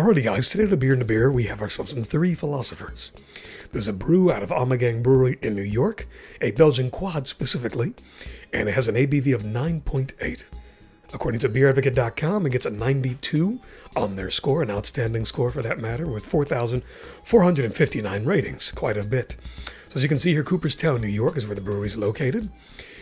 Alrighty guys, today at Beer and a Beer we have ourselves some three philosophers. There's a brew out of Ommegang Brewery in New York, a Belgian quad specifically, and it has an ABV of 9.8. According to beeradvocate.com, it gets a 92 on their score, an outstanding score for that matter, with 4,459 ratings, quite a bit. So as you can see here, Cooperstown, New York is where the brewery is located.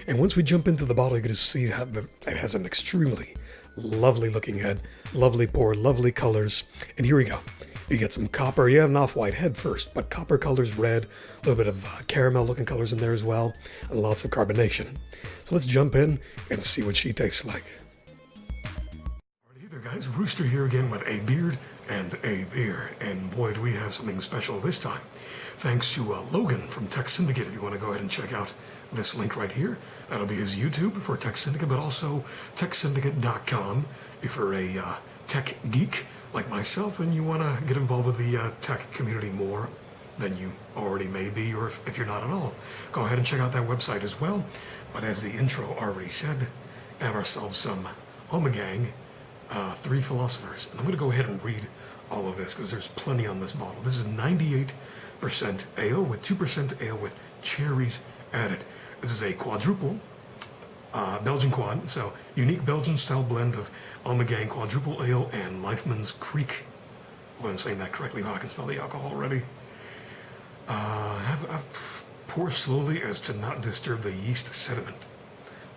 And once we jump into the bottle, you can just see how it has an extremely lovely looking head, lovely pour, lovely colors. And here we go. You get some copper, you have an off-white head first, but copper colors, red, a little bit of caramel looking colors in there as well, and lots of carbonation. So let's jump in and see what she tastes like. Hey there guys, Rooster here again with a beard and a beer. And boy, do we have something special this time. Thanks to Logan from Tech Syndicate. If you want to go ahead and check out this link right here, that'll be his YouTube for Tech Syndicate, but also techsyndicate.com if you're a tech geek like myself and you want to get involved with the tech community more than you already may be, or if you're not at all. Go ahead and check out that website as well. But as the intro already said, have ourselves some Ommegang, three philosophers. And I'm going to go ahead and read all of this because there's plenty on this bottle. This is 98% ale with 2% ale with cherries added. This is a quadruple Belgian quad, so unique Belgian style blend of Ommegang quadruple ale and Leifman's Creek. Well, I'm saying that correctly. Oh, I can smell the alcohol already. Pour slowly as to not disturb the yeast sediment,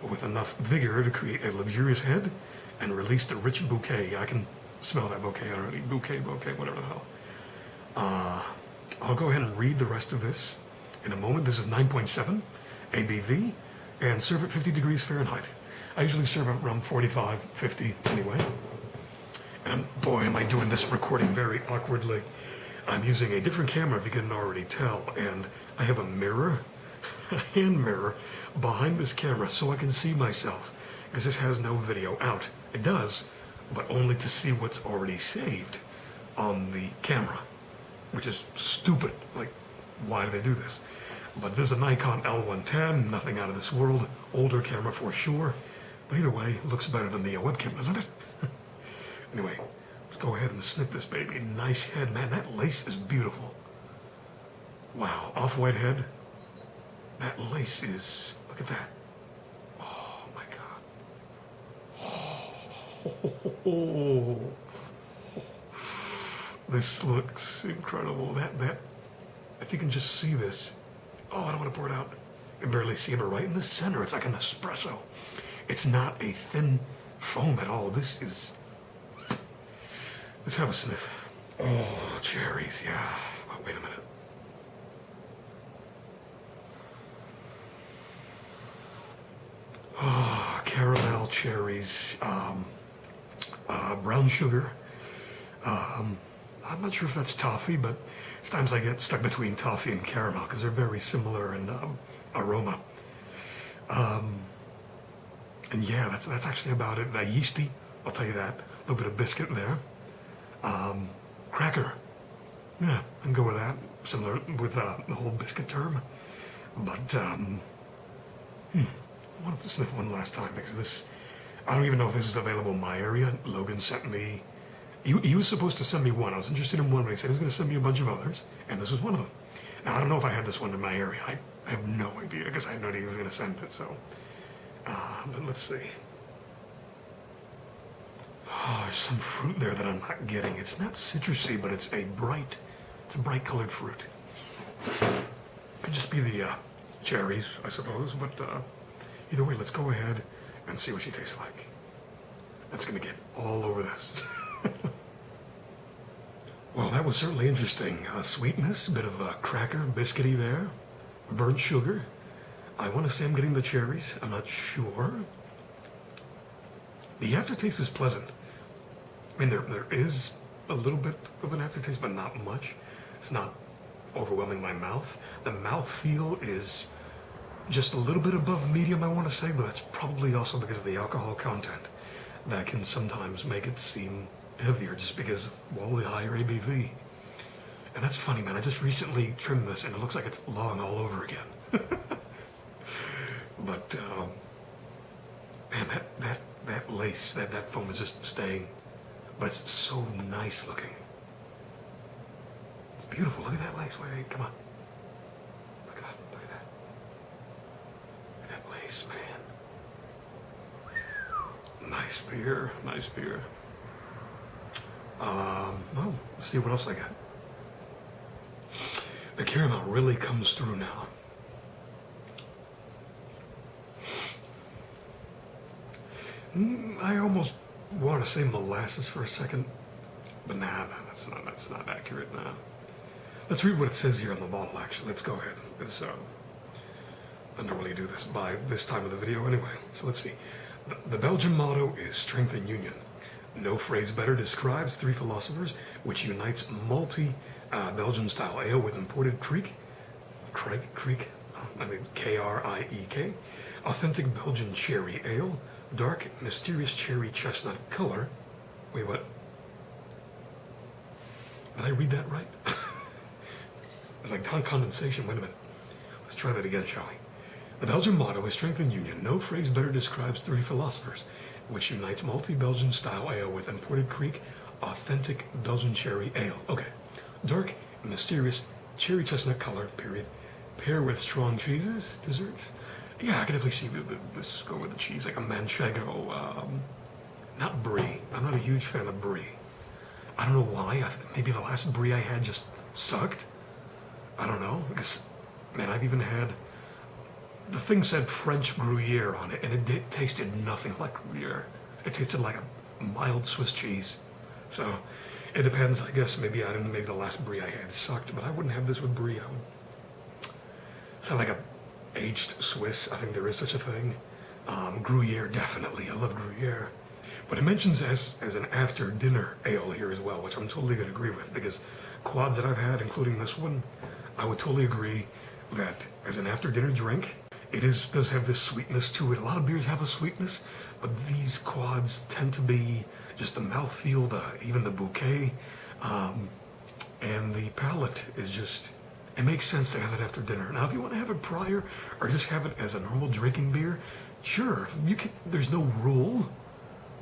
but with enough vigor to create a luxurious head and release the rich bouquet. I can smell that bouquet already. Bouquet, whatever the hell. I'll go ahead and read the rest of this in a moment. This is 9.7 ABV and serve at 50 degrees Fahrenheit. I usually serve at around 45, 50 anyway. And boy, am I doing this recording very awkwardly. I'm using a different camera, if you can already tell, and I have a mirror, a hand mirror, behind this camera so I can see myself, because this has no video out. It does, but only to see what's already saved on the camera, which is stupid. Like, why do they do this? But there's a Nikon L110, nothing out of this world, older camera for sure, but either way, looks better than the webcam, doesn't it? Anyway, let's go ahead and sniff this baby. Nice head, man. That lace is beautiful. Wow, off-white head. That lace is, look at that. Oh my God. Oh. This looks incredible. That, if you can just see this. Oh, I don't want to pour it out. You can barely see it, but right in the center, it's like an espresso. It's not a thin foam at all. This is, let's have a sniff. Oh, cherries, yeah. Oh, wait a minute. Oh, caramel, cherries, brown sugar. I'm not sure if that's toffee, but sometimes I get stuck between toffee and caramel because they're very similar in aroma. And yeah, that's actually about it. Yeasty, I'll tell you that. A little bit of biscuit there. Cracker. Yeah, I can go with that. Similar with the whole biscuit term. But, I wanted to sniff one last time because this, I don't even know if this is available in my area. Logan sent me, he was supposed to send me one. I was interested in one, but he said he was going to send me a bunch of others, and this was one of them. Now, I don't know if I had this one in my area. I have no idea because I had no idea he was going to send it, so. But let's see. Oh, there's some fruit there that I'm not getting. It's not citrusy, but it's a bright colored fruit. Could just be the cherries, I suppose, but either way, let's go ahead and see what she tastes like. That's gonna get all over this. Well, that was certainly interesting. Sweetness, a bit of cracker, biscuity there, burnt sugar. I want to say I'm getting the cherries. I'm not sure. The aftertaste is pleasant. I mean, there is a little bit of an aftertaste, but not much. It's not overwhelming my mouth. The mouthfeel is just a little bit above medium, I want to say, but that's probably also because of the alcohol content. That can sometimes make it seem heavier just because of, well, the higher ABV. And that's funny, man. I just recently trimmed this and it looks like it's long all over again. But, man, that lace, that foam is just staying. But it's so nice looking. It's beautiful. Look at that lace. Wait, come on. Look at that. Look at that. Look at that lace, man. Nice beer. Nice beer. Well, let's see what else I got. The caramel really comes through now. I almost want to say molasses for a second, but nah, that's not accurate now. Let's read what it says here on the bottle, actually. Let's go ahead. I normally do this by this time of the video anyway, so let's see. The Belgian motto is strength and union. No phrase better describes three philosophers, which unites malty Belgian style ale with imported Kriek, K-R-I-E-K, authentic Belgian cherry ale, dark, mysterious cherry chestnut color. Wait, what? Did I read that right? It's like condensation. Wait a minute. Let's try that again, shall we? The Belgian motto is strength and union. No phrase better describes three philosophers, which unites multi-Belgian style ale with imported Kriek, authentic Belgian cherry ale. Okay. Dark, mysterious, cherry chestnut color, period. Pair with strong cheeses, desserts. Yeah, I can definitely see this go with the cheese, like a manchego, not brie. I'm not a huge fan of brie. I don't know why. Maybe the last brie I had just sucked. I don't know. Because, man, I've even had... The thing said French Gruyere on it, and it tasted nothing like Gruyere. It tasted like a mild Swiss cheese. So, it depends, I guess. Maybe the last brie I had sucked, but I wouldn't have this with brie. I would... Sound like a aged Swiss. I think there is such a thing. Gruyere, definitely. I love Gruyere. But it mentions as an after-dinner ale here as well, which I'm totally going to agree with, because quads that I've had, including this one, I would totally agree that as an after-dinner drink, it does have this sweetness to it. A lot of beers have a sweetness, but these quads tend to be just the mouthfeel, even the bouquet, and the palate is just... It makes sense to have it after dinner. Now, if you want to have it prior, or just have it as a normal drinking beer, sure, you can. There's no rule.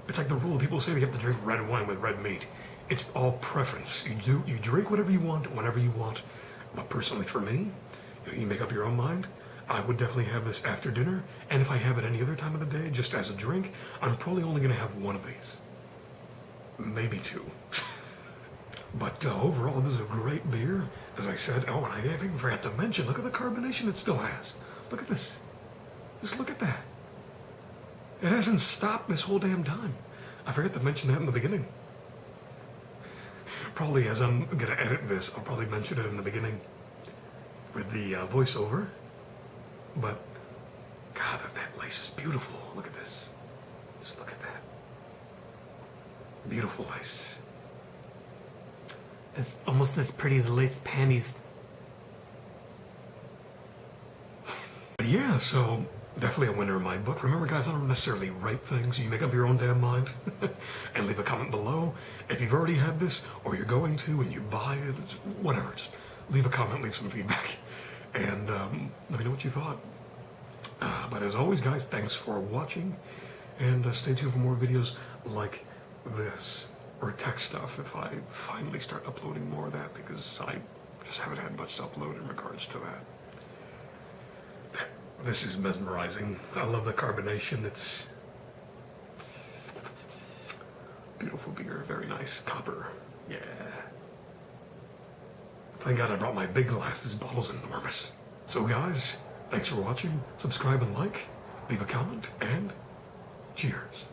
It's like the rule people say they have to drink red wine with red meat. It's all preference. You drink whatever you want, whenever you want. But personally, for me, you make up your own mind. I would definitely have this after dinner, and if I have it any other time of the day, just as a drink, I'm probably only going to have one of these. Maybe two. But overall, this is a great beer. As I said, oh, and I even forgot to mention, look at the carbonation it still has. Look at this. Just look at that. It hasn't stopped this whole damn time. I forgot to mention that in the beginning. Probably as I'm going to edit this, I'll probably mention it in the beginning with the voiceover. But, God, that lace is beautiful. Look at this. Just look at that. Beautiful lace. It's almost as pretty as lace panties. Yeah, so definitely a winner in my book. Remember, guys, I don't necessarily write things. You make up your own damn mind. And leave a comment below. If you've already had this, or you're going to, and you buy it, whatever, just leave a comment, leave some feedback. And let me know what you thought. But as always, guys, thanks for watching. And stay tuned for more videos like this. Or tech stuff if I finally start uploading more of that, because I just haven't had much to upload in regards to that. This is mesmerizing. I love the carbonation. It's beautiful beer, very nice. Copper, yeah. Thank God I brought my big glass. This bottle's enormous. So guys, thanks for watching. Subscribe and like, leave a comment, and cheers.